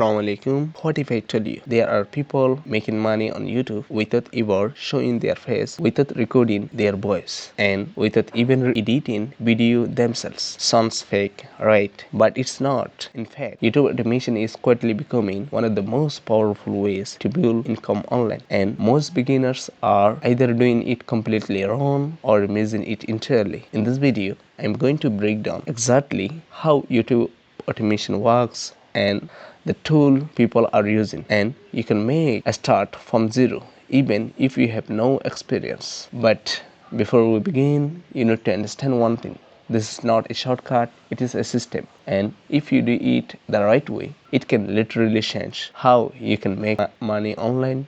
Assalamu alaikum. What if I tell you there are people making money on YouTube without ever showing their face, without recording their voice, and without even editing video themselves? Sounds fake, right? But it's not. In fact, YouTube automation is quietly becoming one of the most powerful ways to build income online, and most beginners are either doing it completely wrong or missing it entirely. In this video, I'm going to break down exactly how YouTube automation works and the tool people are using, and you can make a start from zero even if you have no experience. But before we begin, you need to understand one thing: this is not a shortcut, it is a system, and if you do it the right way, it can literally change how you can make money online.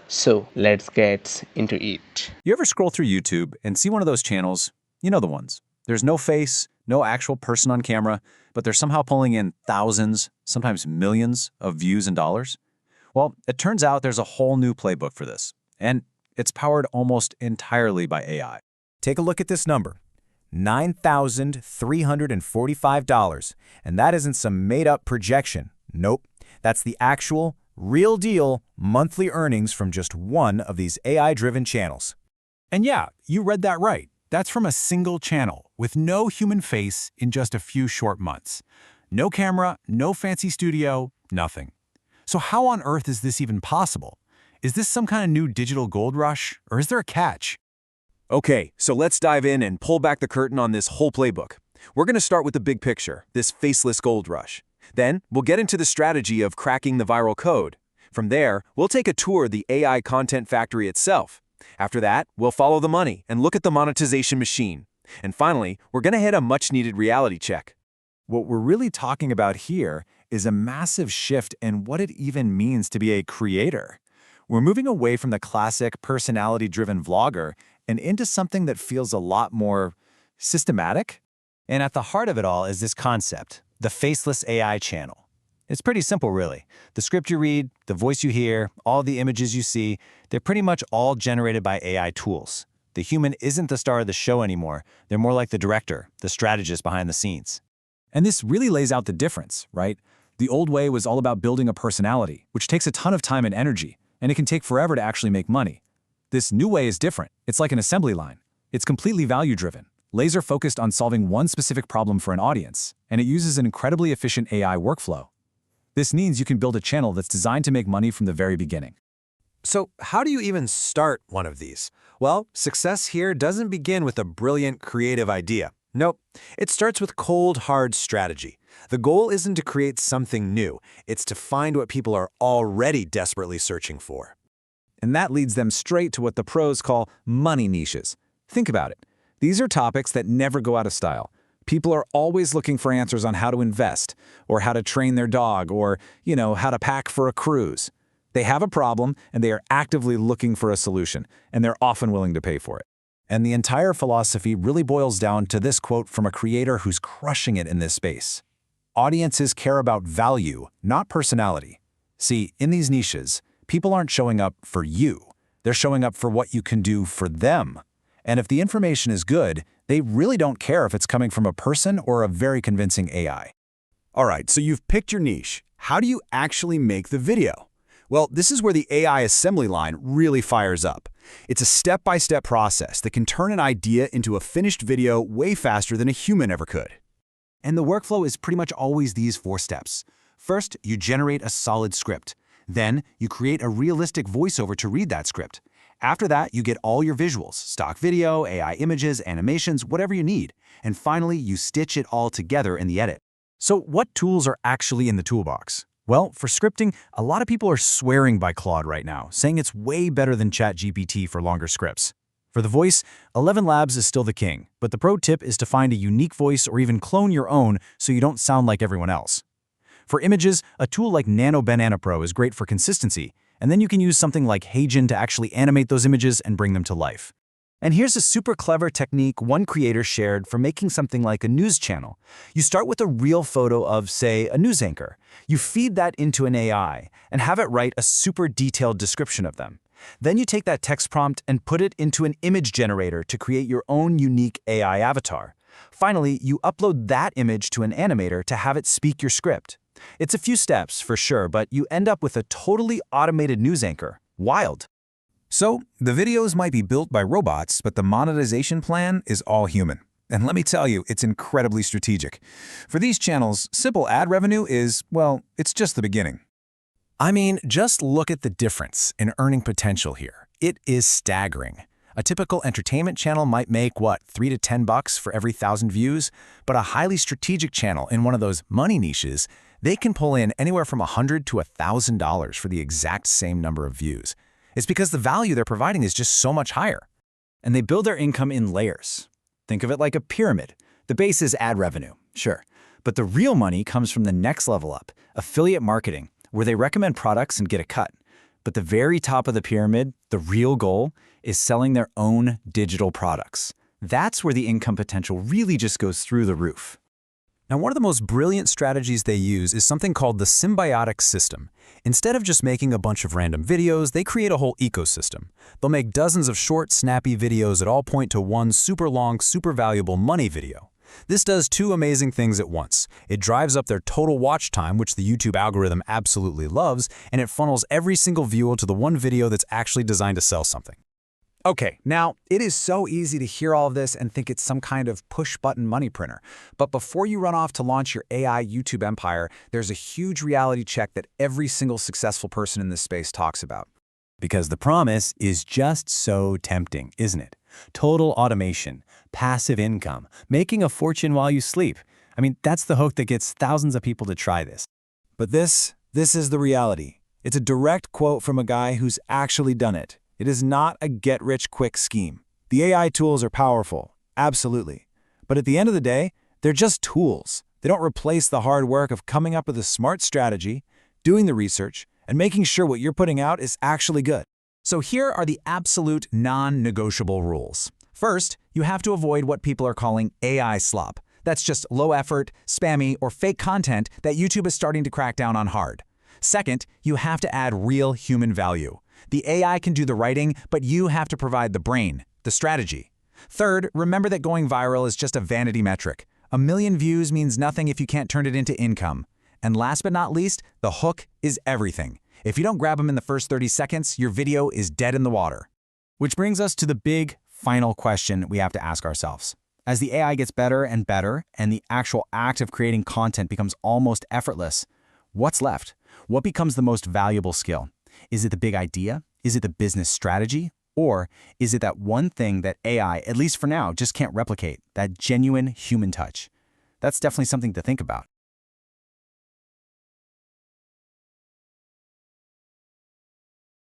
So let's get into it. You ever scroll through YouTube and see one of those channels? You know the ones. There's no face, no actual person on camera, but they're somehow pulling in thousands, sometimes millions of views and dollars? Well, it turns out there's a whole new playbook for this, and it's powered almost entirely by AI. Take a look at this number, $9,345, and that isn't some made-up projection. Nope, that's the actual, real-deal monthly earnings from just one of these AI-driven channels. And yeah, you read that right. That's from a single channel, with no human face in just a few short months. No camera, no fancy studio, nothing. So how on earth is this even possible? Is this some kind of new digital gold rush, or is there a catch? Okay, so let's dive in and pull back the curtain on this whole playbook. We're going to start with the big picture, this faceless gold rush. Then, we'll get into the strategy of cracking the viral code. From there, we'll take a tour of the AI content factory itself. After that, we'll follow the money and look at the monetization machine. And finally, we're going to hit a much-needed reality check. What we're really talking about here is a massive shift in what it even means to be a creator. We're moving away from the classic personality-driven vlogger and into something that feels a lot more systematic. And at the heart of it all is this concept, the faceless AI channel. It's pretty simple, really. The script you read, the voice you hear, all the images you see, they're pretty much all generated by AI tools. The human isn't the star of the show anymore. They're more like the director, the strategist behind the scenes. And this really lays out the difference, right? The old way was all about building a personality, which takes a ton of time and energy, and it can take forever to actually make money. This new way is different. It's like an assembly line. It's completely value-driven, laser-focused on solving one specific problem for an audience, and it uses an incredibly efficient AI workflow. This means you can build a channel that's designed to make money from the very beginning. So how do you even start one of these? Well, success here doesn't begin with a brilliant creative idea. Nope, it starts with cold, hard strategy. The goal isn't to create something new, it's to find what people are already desperately searching for. And that leads them straight to what the pros call money niches. Think about it. These are topics that never go out of style. People are always looking for answers on how to invest, or how to train their dog, or, how to pack for a cruise. They have a problem, and they are actively looking for a solution, and they're often willing to pay for it. And the entire philosophy really boils down to this quote from a creator who's crushing it in this space. Audiences care about value, not personality. See, in these niches, people aren't showing up for you. They're showing up for what you can do for them. And if the information is good, they really don't care if it's coming from a person or a very convincing AI. All right, so you've picked your niche. How do you actually make the video? Well, this is where the AI assembly line really fires up. It's a step-by-step process that can turn an idea into a finished video way faster than a human ever could. And the workflow is pretty much always these 4 steps. First, you generate a solid script. Then, you create a realistic voiceover to read that script. After that, you get all your visuals, stock video, AI images, animations, whatever you need. And finally, you stitch it all together in the edit. So what tools are actually in the toolbox? Well, for scripting, a lot of people are swearing by Claude right now, saying it's way better than ChatGPT for longer scripts. For the voice, 11 Labs is still the king, but the pro tip is to find a unique voice or even clone your own so you don't sound like everyone else. For images, a tool like Nano Banana Pro is great for consistency, and then you can use something like Heijin to actually animate those images and bring them to life. And here's a super clever technique one creator shared for making something like a news channel. You start with a real photo of, say, a news anchor. You feed that into an AI and have it write a super detailed description of them. Then you take that text prompt and put it into an image generator to create your own unique AI avatar. Finally, you upload that image to an animator to have it speak your script. It's a few steps, for sure, but you end up with a totally automated news anchor. Wild. So, the videos might be built by robots, but the monetization plan is all human. And let me tell you, it's incredibly strategic. For these channels, simple ad revenue is, well, it's just the beginning. I mean, just look at the difference in earning potential here. It is staggering. A typical entertainment channel might make, what, $3 to $10 for every 1,000 views? But a highly strategic channel in one of those money niches, they can pull in anywhere from $100 to $1,000 for the exact same number of views. It's because the value they're providing is just so much higher. And they build their income in layers. Think of it like a pyramid. The base is ad revenue, sure. But the real money comes from the next level up, affiliate marketing, where they recommend products and get a cut. But the very top of the pyramid, the real goal, is selling their own digital products. That's where the income potential really just goes through the roof. Now, one of the most brilliant strategies they use is something called the symbiotic system. Instead of just making a bunch of random videos, they create a whole ecosystem. They'll make dozens of short, snappy videos that all point to one super long, super valuable money video. This does two amazing things at once. It drives up their total watch time, which the YouTube algorithm absolutely loves, and it funnels every single viewer to the one video that's actually designed to sell something. Okay, now, it is so easy to hear all of this and think it's some kind of push-button money printer. But before you run off to launch your AI YouTube empire, there's a huge reality check that every single successful person in this space talks about. Because the promise is just so tempting, isn't it? Total automation, passive income, making a fortune while you sleep. I mean, that's the hook that gets thousands of people to try this. But this is the reality. It's a direct quote from a guy who's actually done it. It is not a get-rich-quick scheme. The AI tools are powerful, absolutely. But at the end of the day, they're just tools. They don't replace the hard work of coming up with a smart strategy, doing the research, and making sure what you're putting out is actually good. So here are the absolute non-negotiable rules. First, you have to avoid what people are calling AI slop. That's just low-effort, spammy, or fake content that YouTube is starting to crack down on hard. Second, you have to add real human value. The AI can do the writing, but you have to provide the brain, the strategy. Third, remember that going viral is just a vanity metric. 1 million views means nothing if you can't turn it into income. And last but not least, the hook is everything. If you don't grab them in the first 30 seconds, your video is dead in the water. Which brings us to the big, final question we have to ask ourselves. As the AI gets better and better, and the actual act of creating content becomes almost effortless, what's left? What becomes the most valuable skill? Is it the big idea? Is it the business strategy? Or is it that one thing that AI, at least for now, just can't replicate, that genuine human touch? That's definitely something to think about.